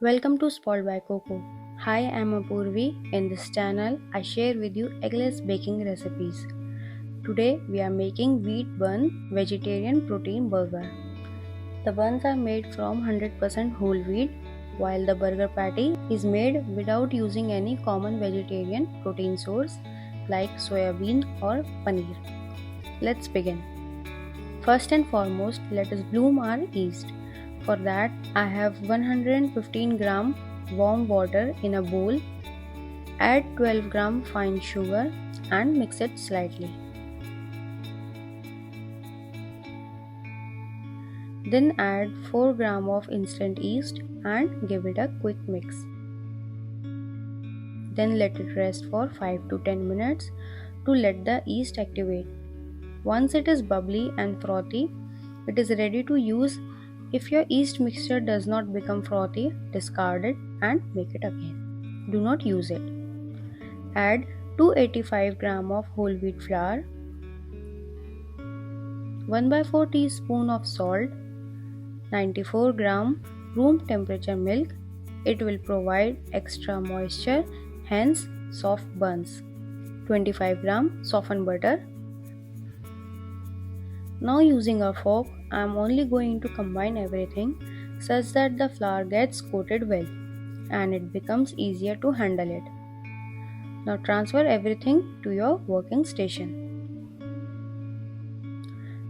Welcome to Spoiled by Coco. Hi, I'm Apurvi. In this channel, I share with you eggless baking recipes. Today, we are making wheat bun vegetarian protein burger. The buns are made from 100% whole wheat, while the burger patty is made without using any common vegetarian protein source like soyabean or paneer. Let's begin. First and foremost, let us bloom our yeast. For that, I have 115 gram warm water in a bowl. Add 12 gram fine sugar and mix it slightly. Then add 4 gram of instant yeast and give it a quick mix. Then let it rest for 5 to 10 minutes to let the yeast activate. Once it is bubbly and frothy, it is ready to use. If your yeast mixture does not become frothy, discard it and make it again. Do not use it. Add 285 gram of whole wheat flour, 1 by 4 teaspoon of salt, 94 gram room temperature milk. It will provide extra moisture, hence soft buns. 25 gram softened butter. Now using a fork, I am only going to combine everything such that the flour gets coated well and it becomes easier to handle it. Now transfer everything to your working station.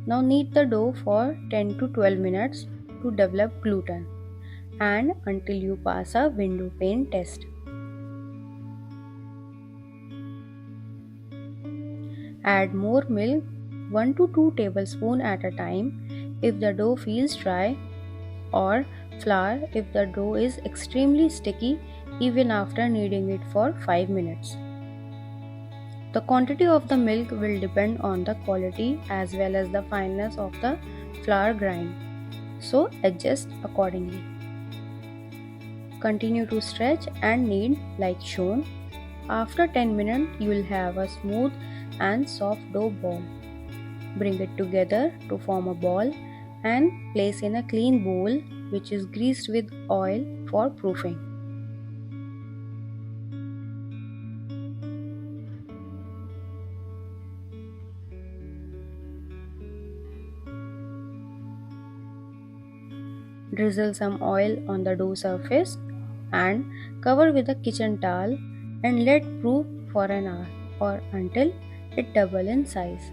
Now knead the dough for 10 to 12 minutes to develop gluten and until you pass a window pane test. Add more milk, 1 to 2 tablespoons at a time if the dough feels dry, or flour if the dough is extremely sticky even after kneading it for 5 minutes. The quantity of the milk will depend on the quality as well as the fineness of the flour grind, so adjust accordingly. Continue to stretch and knead like shown. After 10 minutes, you will have a smooth and soft dough ball. Bring it together to form a ball and place in a clean bowl which is greased with oil for proofing. Drizzle some oil on the dough surface and cover with a kitchen towel and let proof for an hour or until it doubles in size.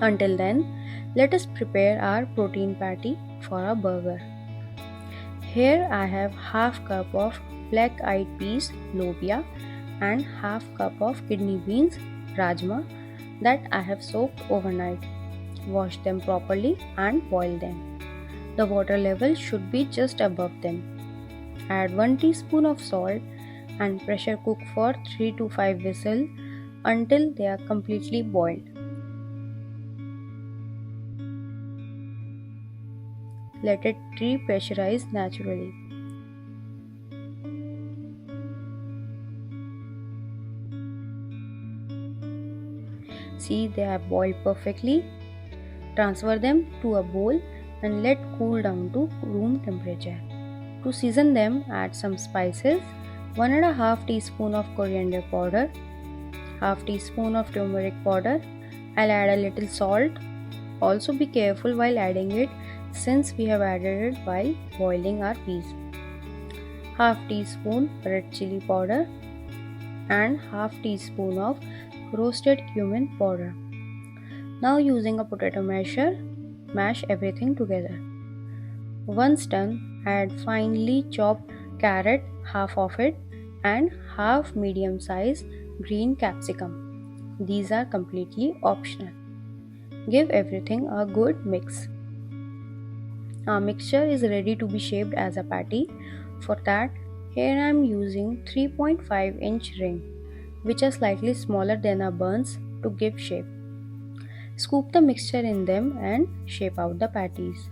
Until then, let us prepare our protein patty for a burger. Here I have half cup of black-eyed peas lobia and half cup of kidney beans rajma that I have soaked overnight. Wash them properly and boil them. The water level should be just above them. Add 1 teaspoon of salt and pressure cook for 3 to 5 whistles until they are completely boiled. Let it repressurize naturally. See, they have boiled perfectly. Transfer them to a bowl and let cool down to room temperature. To season them, add some spices, 1.5 teaspoon of coriander powder, half teaspoon of turmeric powder. I'll add a little salt. Also be careful while adding it since we have added it while boiling our peas. Half teaspoon red chili powder and half teaspoon of roasted cumin powder. Now using a potato masher, mash everything together. Once done, add finely chopped carrot, half of it, and half medium size green capsicum. These are completely optional. Give everything a good mix. Our mixture is ready to be shaped as a patty. For that, here I am using 3.5-inch ring, which are slightly smaller than our buns to give shape. Scoop the mixture in them and shape out the patties.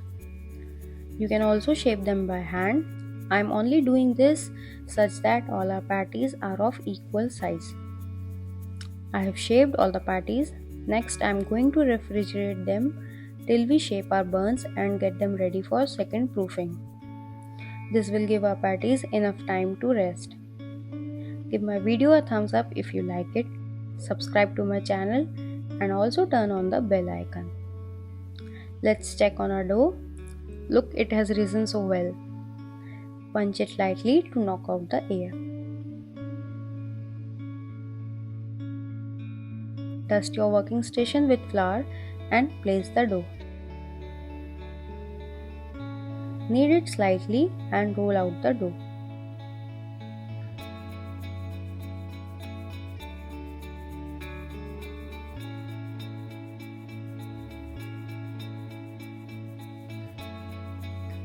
You can also shape them by hand. I am only doing this such that all our patties are of equal size. I have shaped all the patties. Next, I am going to refrigerate them till we shape our buns and get them ready for second proofing. This will give our patties enough time to rest. Give my video a thumbs up if you like it, subscribe to my channel and also turn on the bell icon. Let's check on our dough. Look, it has risen so well. Punch it lightly to knock out the air. Dust your working station with flour and place the dough. Knead it slightly and roll out the dough.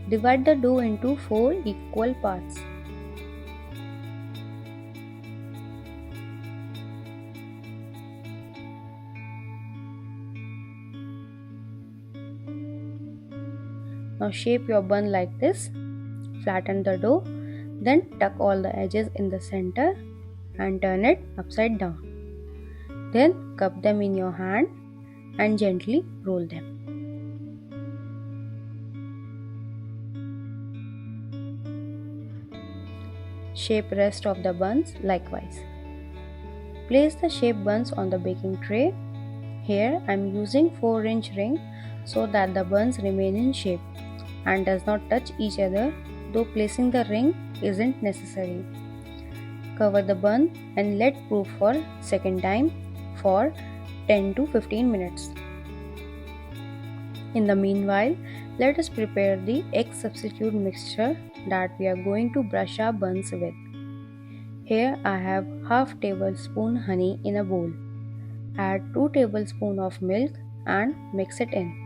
Divide the dough into 4 equal parts. Now shape your bun like this. Flatten the dough, then tuck all the edges in the center and turn it upside down. Then cup them in your hand and gently roll them. Shape rest of the buns likewise. Place the shaped buns on the baking tray. Here I am using 4-inch ring so that the buns remain in shape and does not touch each other, though placing the ring isn't necessary. Cover the bun and let proof for second time for 10 to 15 minutes. In the meanwhile, let us prepare the egg substitute mixture that we are going to brush our buns with. Here I have half tablespoon honey in a bowl. Add 2 tablespoons of milk and mix it in.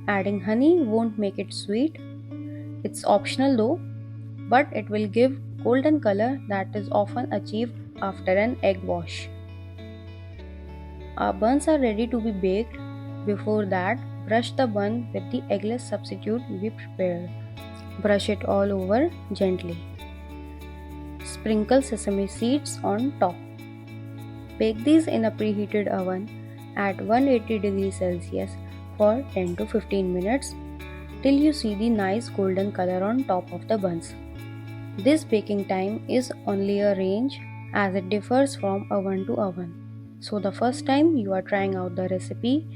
Adding honey won't make it sweet. It's optional though, but it will give golden color that is often achieved after an egg wash. Our buns are ready to be baked. Before that, brush the bun with the eggless substitute we prepared. Brush it all over gently. Sprinkle sesame seeds on top. Bake these in a preheated oven at 180 degrees Celsius for 10 to 15 minutes till you see the nice golden color on top of the buns. This baking time is only a range as it differs from oven to oven. So the first time you are trying out the recipe,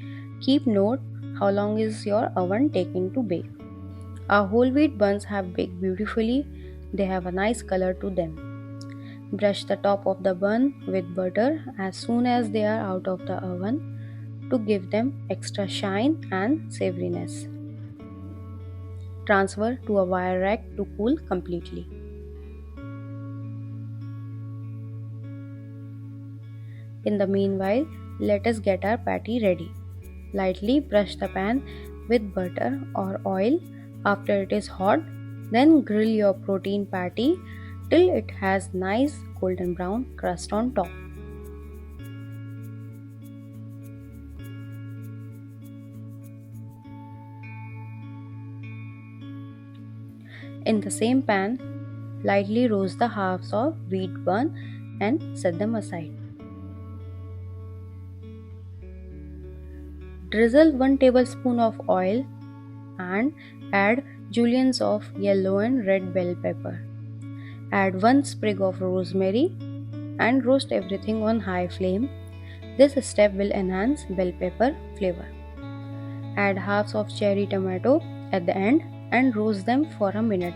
keep note how long is your oven taking to bake. Our whole wheat buns have baked beautifully. They have a nice color to them. Brush the top of the bun with butter as soon as they are out of the oven to give them extra shine and savoriness. Transfer to a wire rack to cool completely. In the meanwhile, let us get our patty ready. Lightly brush the pan with butter or oil after it is hot. Then grill your protein patty till it has nice golden brown crust on top. In the same pan, lightly roast the halves of wheat bun and set them aside. Drizzle 1 tablespoon of oil and add juliennes of yellow and red bell pepper. Add 1 sprig of rosemary and roast everything on high flame. This step will enhance bell pepper flavor. Add halves of cherry tomato at the end and roast them for a minute.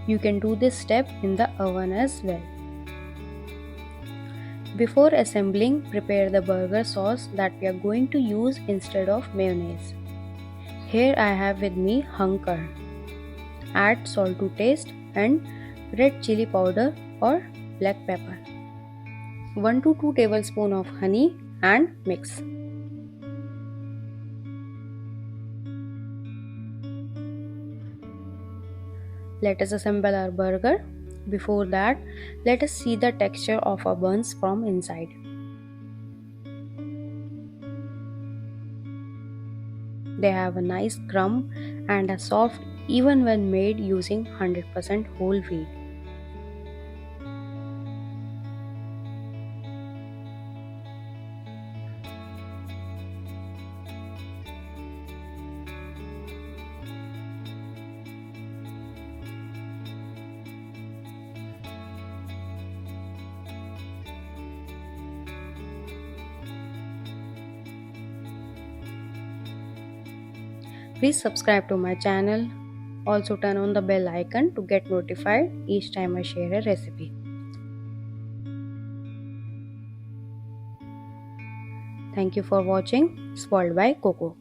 You can do this step in the oven as well. Before assembling, prepare the burger sauce that we are going to use instead of mayonnaise. Here I have with me hung curd. Add salt to taste and red chili powder or black pepper. 1 to 2 tablespoons of honey and mix. Let us assemble our burger. Before that, let us see the texture of our buns from inside. They have a nice crumb and are soft even when made using 100% whole wheat. Please subscribe to my channel. Also turn on the bell icon to get notified each time I share a recipe. Thank you for watching Spoiled by Coco.